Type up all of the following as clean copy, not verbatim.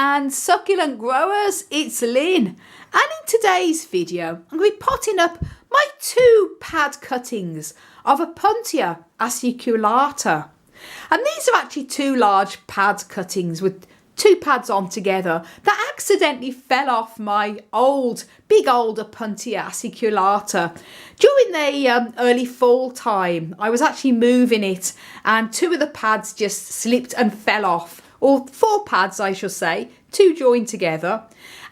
and succulent growers, it's Lynn, and in today's video I'm going to be potting up my 2 pad cuttings of Opuntia aciculata, and these are actually 2 large pad cuttings with 2 pads on together that accidentally fell off my big old Opuntia aciculata during the early fall time. I was actually moving it and 2 of the pads just slipped and fell off, or 4 pads I should say, 2 joined together.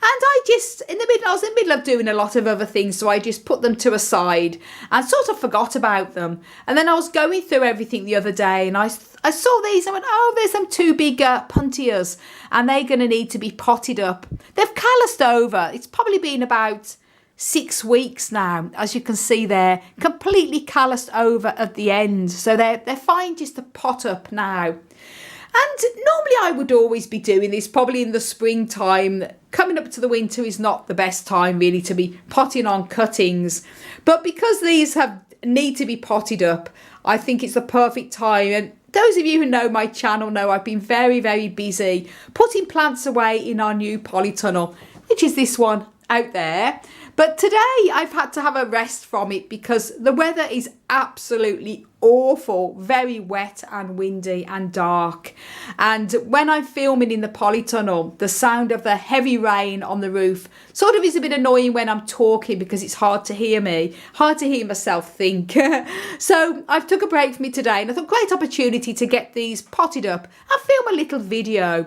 And I was in the middle of doing a lot of other things, so I just put them to a side and sort of forgot about them. And then I was going through everything the other day and I saw these. I went, oh, there's some 2 big Opuntias and they're going to need to be potted up. They've calloused over. It's probably been about 6 weeks now, as you can see there, completely calloused over at the end. So they're fine just to pot up now. And normally I would always be doing this probably in the springtime. Coming up to the winter is not the best time really to be potting on cuttings. But because these need to be potted up, I think it's the perfect time. And those of you who know my channel know I've been very, very busy putting plants away in our new polytunnel, which is this one out there. But today I've had to have a rest from it because the weather is absolutely awful, very wet and windy and dark. And when I'm filming in the polytunnel, the sound of the heavy rain on the roof sort of is a bit annoying when I'm talking because it's hard to hear myself think. So I've took a break from it today and I thought great opportunity to get these potted up and film a little video.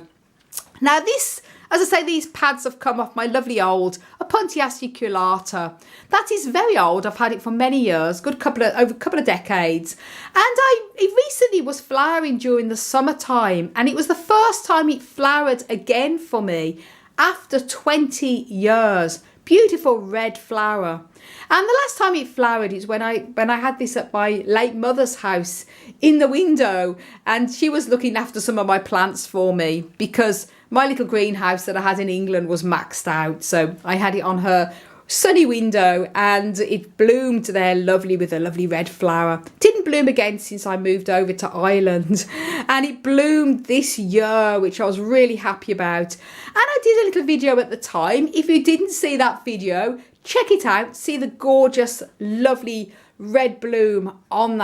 Now this, as I say, these pads have come off my lovely old Opuntia aciculata. That is very old. I've had it for many years, over a couple of decades. And it recently was flowering during the summertime, and it was the first time it flowered again for me after 20 years. Beautiful red flower. And the last time it flowered is when I had this at my late mother's house in the window, and she was looking after some of my plants for me because my little greenhouse that I had in England was maxed out. So I had it on her sunny window and it bloomed there lovely with a lovely red flower. Didn't bloom again since I moved over to Ireland, and it bloomed this year, which I was really happy about. And I did a little video at the time. If you didn't see that video, check it out. See the gorgeous, lovely red bloom on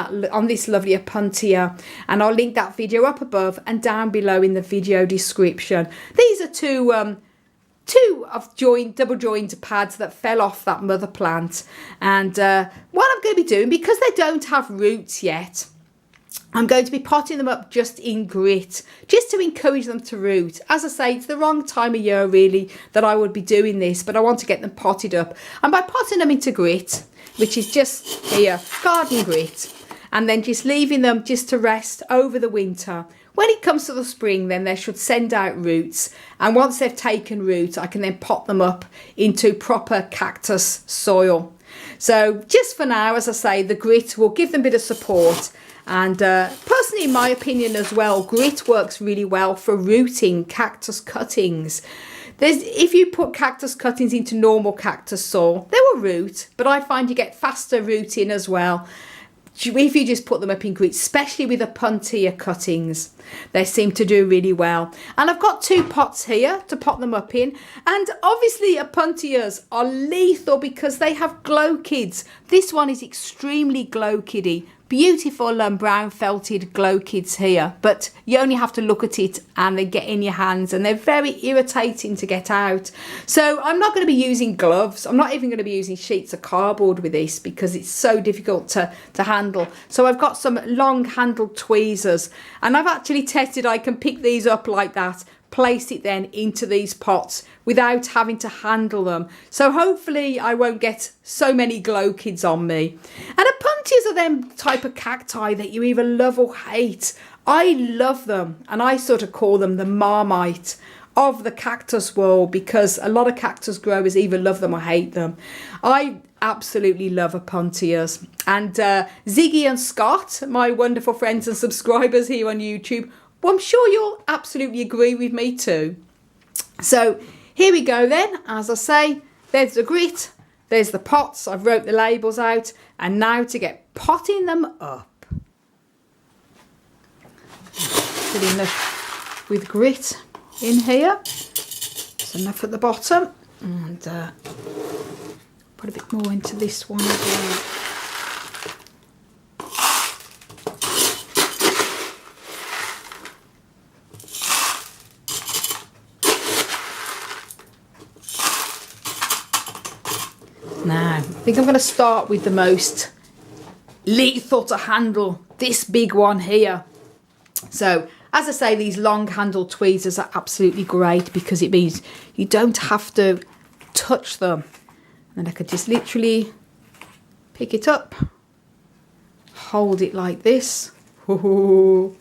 this lovely Opuntia, and I'll link that video up above and down below in the video description. These are two of double joined pads that fell off that mother plant, and what I'm going to be doing, because they don't have roots yet, I'm going to be potting them up just in grit, just to encourage them to root. As I say, it's the wrong time of year really that I would be doing this, but I want to get them potted up. And by potting them into grit, which is just here, garden grit, and then just leaving them just to rest over the winter. When it comes to the spring, then they should send out roots. And once they've taken root, I can then pot them up into proper cactus soil. So just for now, as I say, the grit will give them a bit of support. And personally, in my opinion as well, grit works really well for rooting cactus cuttings. If you put cactus cuttings into normal cactus soil, they will root, but I find you get faster rooting as well if you just put them up in grit, especially with Opuntia cuttings. They seem to do really well. And I've got 2 pots here to pot them up in. And obviously Opuntias are lethal because they have glow kids. This one is extremely glow kiddy. Beautiful brown felted glow kids here, but you only have to look at it and they get in your hands, and they're very irritating to get out. So I'm not going to be using gloves. I'm not even going to be using sheets of cardboard with this because it's so difficult to handle. So I've got some long handled tweezers, and I've actually tested I can pick these up like that, place it then into these pots without having to handle them. So hopefully I won't get so many glow kids on me. And Opuntias are them type of cacti that you either love or hate. I love them, and I sort of call them the Marmite of the cactus world because a lot of cactus growers either love them or hate them. I absolutely love Opuntias. And Ziggy and Scott, my wonderful friends and subscribers here on YouTube, well, I'm sure you'll absolutely agree with me too. So here we go then. As I say, there's the grit, there's the pots. I've wrote the labels out, and now to get potting them up. Filling with grit in here. That's enough at the bottom, and put a bit more into this one as well. Now, I think I'm going to start with the most lethal to handle, this big one here. So, as I say, these long handled tweezers are absolutely great because it means you don't have to touch them. And I could just literally pick it up, hold it like this, and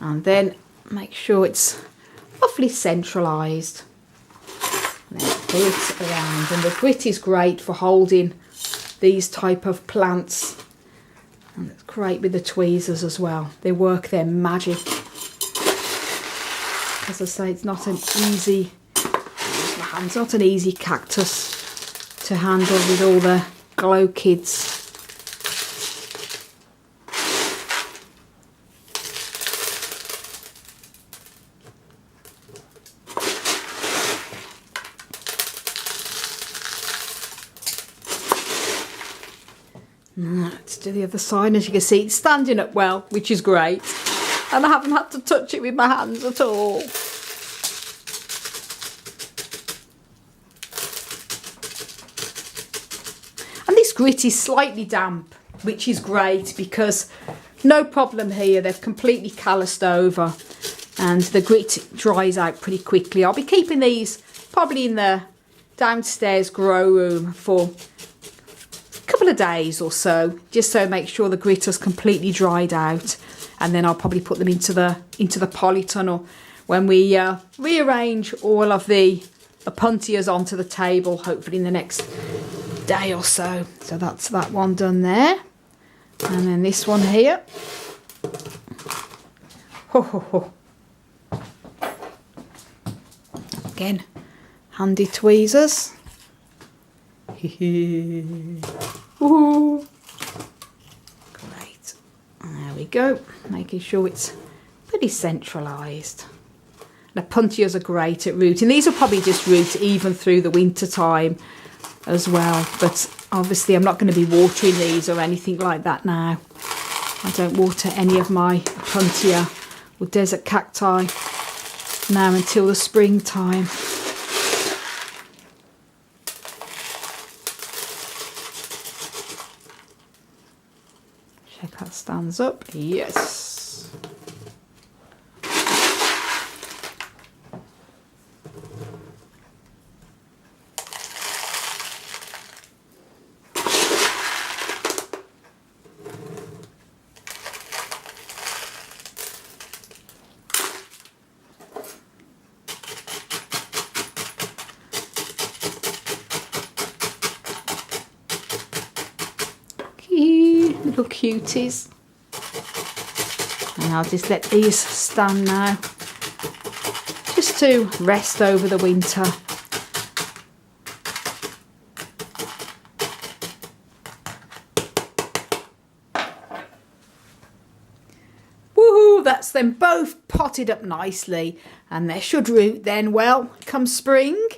then make sure it's roughly centralised. And then grit around, and the grit is great for holding these type of plants, and it's great with the tweezers as well. They work their magic. As I say, it's not an easy, it's not an easy cactus to handle with all the glow kids. Let's do the other side. As you can see, it's standing up well, which is great. And I haven't had to touch it with my hands at all. And this grit is slightly damp, which is great because no problem here. They've completely calloused over and the grit dries out pretty quickly. I'll be keeping these probably in the downstairs grow room for couple of days or so, just so make sure the grit has completely dried out, and then I'll probably put them into the polytunnel when we rearrange all of the Opuntias onto the table, hopefully in the next day or so. So that's that one done there, and then this one here. Again, handy tweezers. Ooh. Great. There we go. Making sure it's pretty centralised. The Opuntias are great at rooting. These will probably just root even through the winter time as well. But obviously I'm not going to be watering these or anything like that now. I don't water any of my Opuntia or desert cacti now until the springtime. Check that stands up. Yes. Little cuties. And I'll just let these stand now, just to rest over the winter. Woohoo! That's them both potted up nicely, and they should root then well come spring.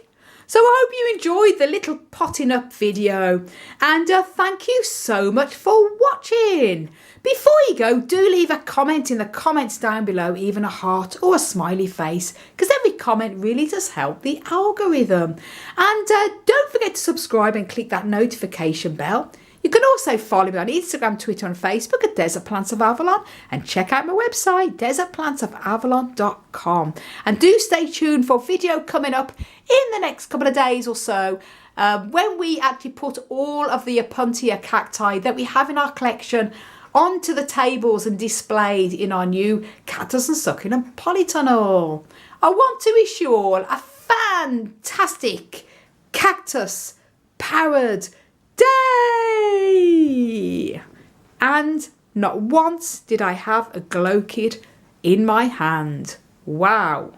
So I hope you enjoyed the little potting up video, and thank you so much for watching. Before you go, do leave a comment in the comments down below, even a heart or a smiley face, because every comment really does help the algorithm. And don't forget to subscribe and click that notification bell. You can also follow me on Instagram, Twitter and Facebook at Desert Plants of Avalon, and check out my website desertplantsofavalon.com. And do stay tuned for a video coming up in the next couple of days or so when we actually put all of the Opuntia cacti that we have in our collection onto the tables and displayed in our new cactus and succulent polytunnel. I want to wish you all a fantastic cactus powered day, and not once did I have a glow kid in my hand. Wow.